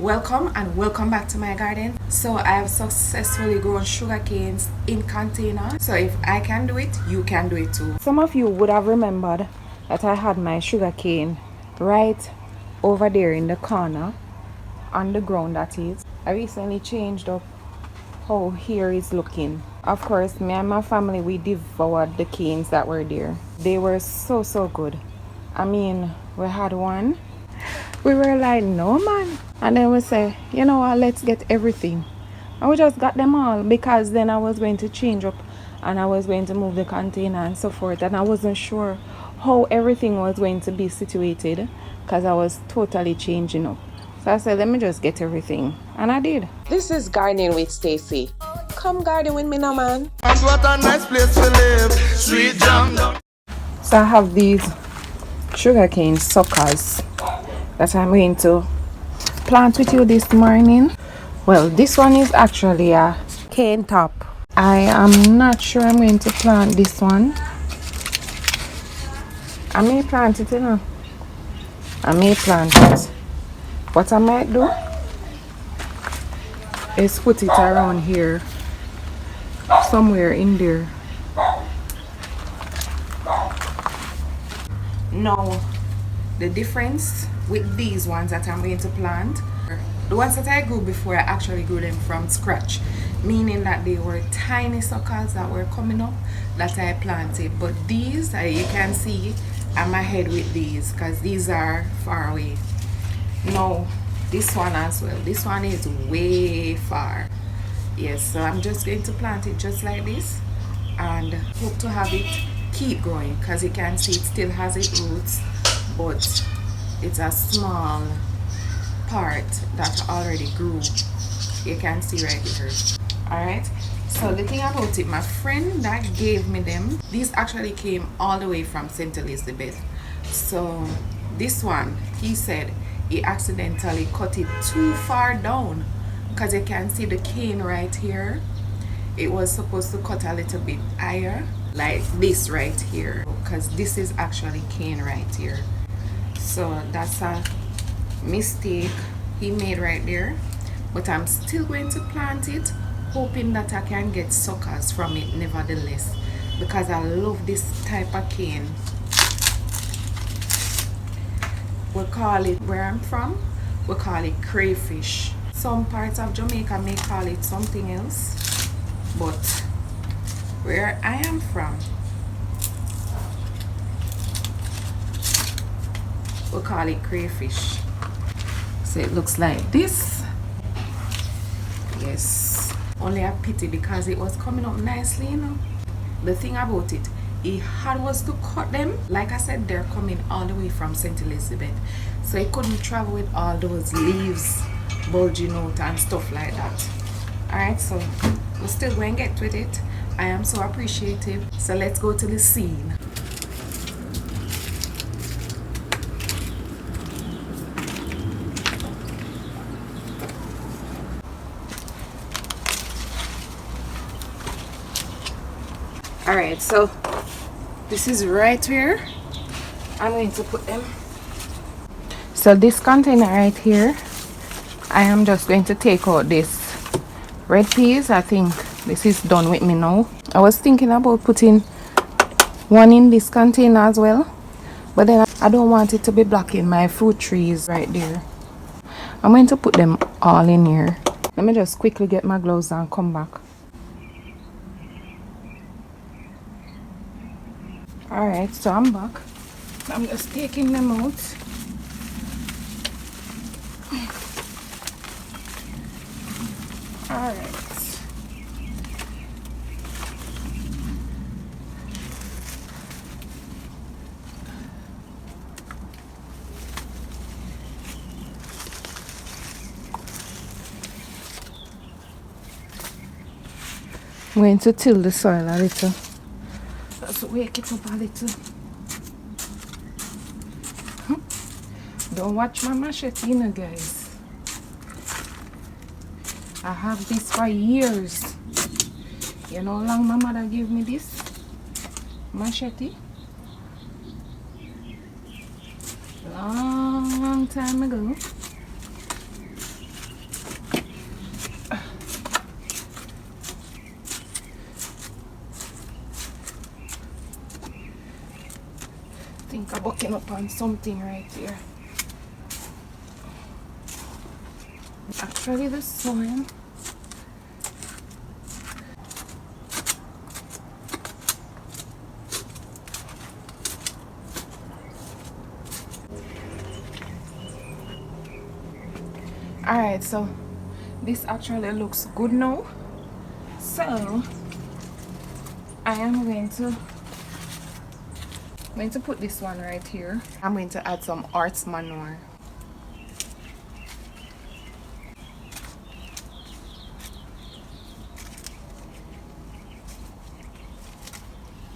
Welcome and welcome back to my garden. So I have successfully grown sugar canes in container. So if I can do it, you can do it too. Some of you would have remembered that I had my sugar cane right over there in the corner on the ground, that is. I recently changed up how here is looking. Of course, me and my family, we devoured the canes that were there. They were so good. I mean, we had one. We were like, no man. And then we say, you know what, let's get everything. And we just got them all because then I was going to change up and I was going to move the container and so forth. And I wasn't sure how everything was going to be situated because I was totally changing up. So I said, let me just get everything. And I did. This is Gardening with Stacey. Come garden with me now, man. And what a nice place to live. Sweet jam. So I have these sugarcane suckers that I'm going to plant with you this morning. Well, this one is actually a cane top. I am not sure I'm going to plant this one. I may plant it, you know. I may plant it. What I might do is put it around here, somewhere in there. Now, the difference with these ones that I'm going to plant, the ones that I grew before, I actually grew them from scratch, meaning that they were tiny suckers that were coming up that I planted. But these, you can see I'm ahead with these because these are far away. Now, this one as well, this one is way far. Yes, so I'm just going to plant it just like this and hope to have it keep growing, because you can see it still has its roots, but it's a small part that already grew. You can see right here. Alright, so the thing about it, my friend that gave me them, these actually came all the way from St. Elizabeth. So this one, he said he accidentally cut it too far down, because you can see the cane right here. It was supposed to cut a little bit higher, like this right here, because this is actually cane right here. So that's a mistake he made right there, but I'm still going to plant it, hoping that I can get suckers from it nevertheless, because I love this type of cane. We call it, where I'm from, we call it crayfish. Some parts of Jamaica may call it something else, but where I am from, we call it crayfish. So it looks like this. Yes, only a pity because it was coming up nicely, you know. The thing about it, he had was to cut them. Like I said, they're coming all the way from St. Elizabeth, so he couldn't travel with all those leaves bulging out and stuff like that. Alright, so we're still going to get with it. I am so appreciative. So let's go to the scene. Alright, so this is right where I'm going to put them. So this container right here, I am just going to take out this red peas. I think this is done with me now. I was thinking about putting one in this container as well, but then I don't want it to be blocking my fruit trees right there. I'm going to put them all in here. Let me just quickly get my gloves and come back. Alright, so I'm back. I'm just taking them out. Alright. I'm going to till the soil a little. Just wake it up a little. Don't watch my machete, you know, guys. I have this for years. You know how long my mother gave me this machete? Long time ago. like I'm bucking up on something right here. Actually this one. Alright, so this actually looks good now. So I am going to put this one right here. I'm going to add some horse manure.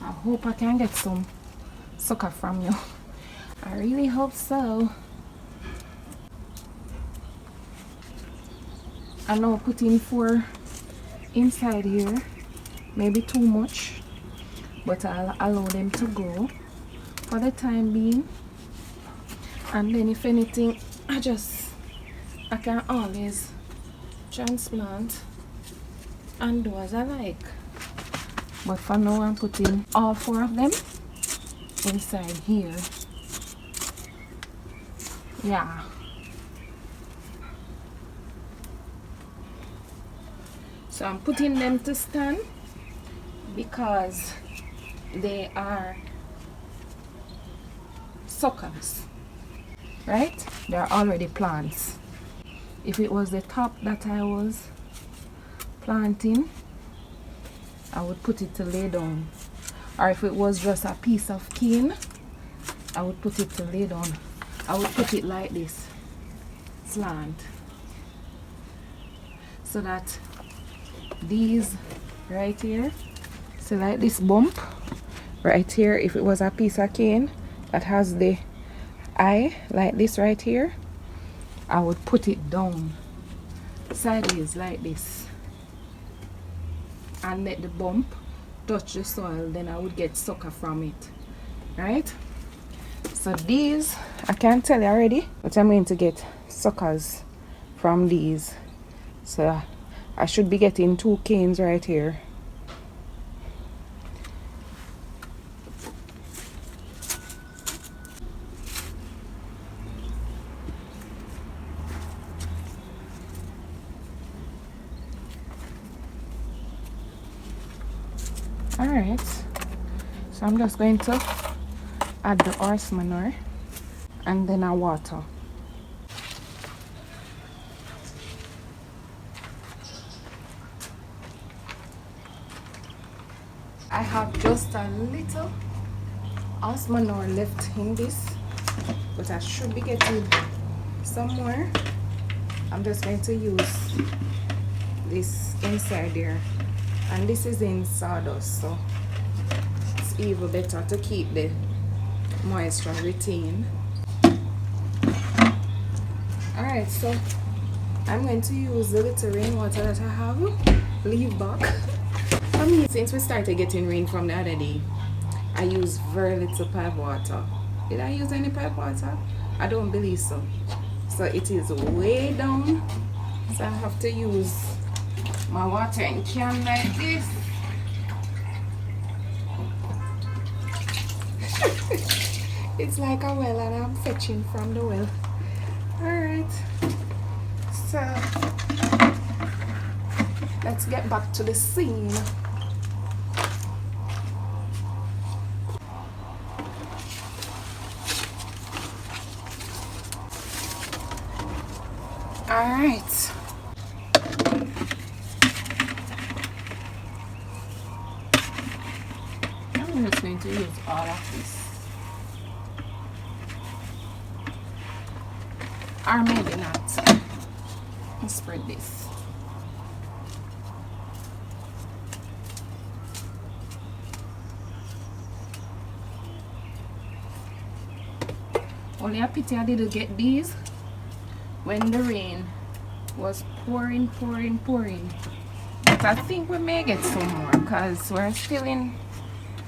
I hope I can get some sucker from you. I really hope so. I know putting 4 inside here maybe too much, but I'll allow them to go for the time being, and then if anything I can always transplant and do as I like. But for now I'm putting all 4 of them inside here. Yeah. So I'm putting them to stand because they are suckers, right? They're already plants. If it was the top that I was planting, I would put it to lay down. Or if it was just a piece of cane, I would put it to lay down. I would put it like this, slant, so that these right here, so like this bump right here, if it was a piece of cane that has the eye like this right here, I would put it down sideways like this and let the bump touch the soil, then I would get sucker from it, right? So these, I can't tell you already, but I'm going to get suckers from these. So I should be getting 2 canes right here. Alright, so I'm just going to add the horse manure and then I water. I have just a little horse manure left in this, but I should be getting some more. I'm just going to use this inside there, and this is in sawdust, so it's even better to keep the moisture retained. Alright, so I'm going to use the little rainwater that I have leave back. For me, since we started getting rain from the other day, I use very little pipe water. Did I use any pipe water? I don't believe so. So it is way down, so I have to use my watering can like this. It's like a well and I'm fetching from the well. Alright, so let's get back to the scene. Alright. I'm just going to use all of this. Or maybe not. Let's spread this. Only a pity I didn't get these when the rain was pouring. But I think we may get some more because we're still in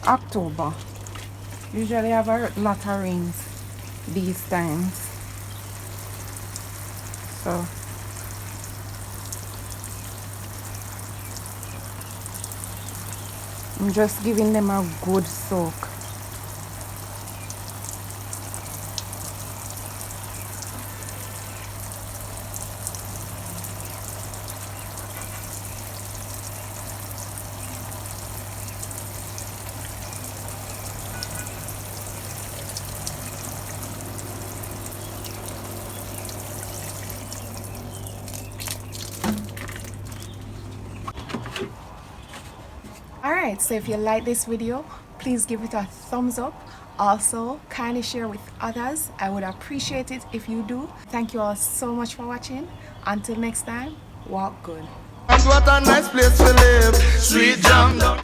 October. Usually have a lot of rains these times. So I'm just giving them a good soak. Alright, so if you like this video, please give it a thumbs up. Also, kindly share with others. I would appreciate it if you do. Thank you all so much for watching. Until next time, walk good. What a nice place to live. Sweet jam.